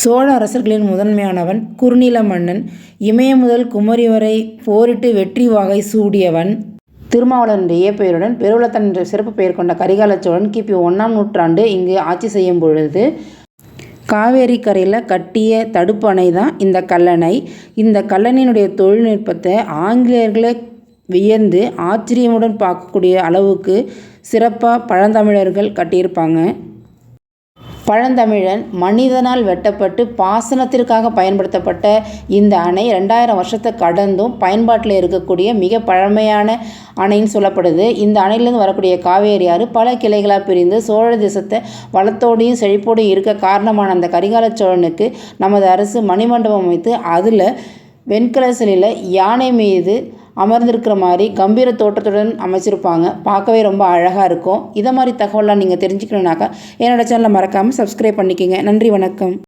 சோழ அரசர்களின் முதன்மையானவன் குறுநில மன்னன். இமய முதல் குமரி வரை போரிட்டு வெற்றி வாகை சூடியவன். திருமாவளவன் இயற்பெயருடன் பெருவளத்தான் என்ற சிறப்பு பெயர் கொண்ட கரிகால சோழன் கிபி 1ஆம் நூற்றாண்டு இங்கு ஆட்சி செய்யும் பொழுது காவேரி கரையில் கட்டிய தடுப்பு அணை தான் இந்த கல்லணை. இந்த கல்லணையினுடைய தொழில்நுட்பத்தை ஆங்கிலேயர்களே வியந்து ஆச்சரியமுடன் பார்க்கக்கூடிய அளவுக்கு சிறப்பாக பழந்தமிழர்கள் கட்டியிருப்பாங்க. பழந்தமிழன் மனிதனால் வெட்டப்பட்டு பாசனத்திற்காக பயன்படுத்தப்பட்ட இந்த அணை 2000 வருஷத்தை கடந்தும் பயன்பாட்டில் இருக்கக்கூடிய மிக பழமையான அணைன்னு சொல்லப்படுது. இந்த அணையிலேருந்து வரக்கூடிய காவேரி ஆறு பல கிளைகளாக பிரிந்து சோழ தேசத்தை வளத்தோடையும் செழிப்போடையும் இருக்க காரணமான அந்த கரிகால சோழனுக்கு நமது அரசு மணிமண்டபம் அமைத்து அதில் வெண்கல சிலையில் யானை மீது அமர்ந்திருக்கிற மாதிரி கம்பீர தோற்றத்துடன் அமைச்சிருப்பாங்க. பார்க்கவே ரொம்ப அழகாக இருக்கும். இதை மாதிரி தகவலாம் நீங்கள் தெரிஞ்சுக்கணுன்னாக்கா என்னோடய சேனலை மறக்காமல் சப்ஸ்கிரைப் பண்ணிக்கோங்க. நன்றி, வணக்கம்.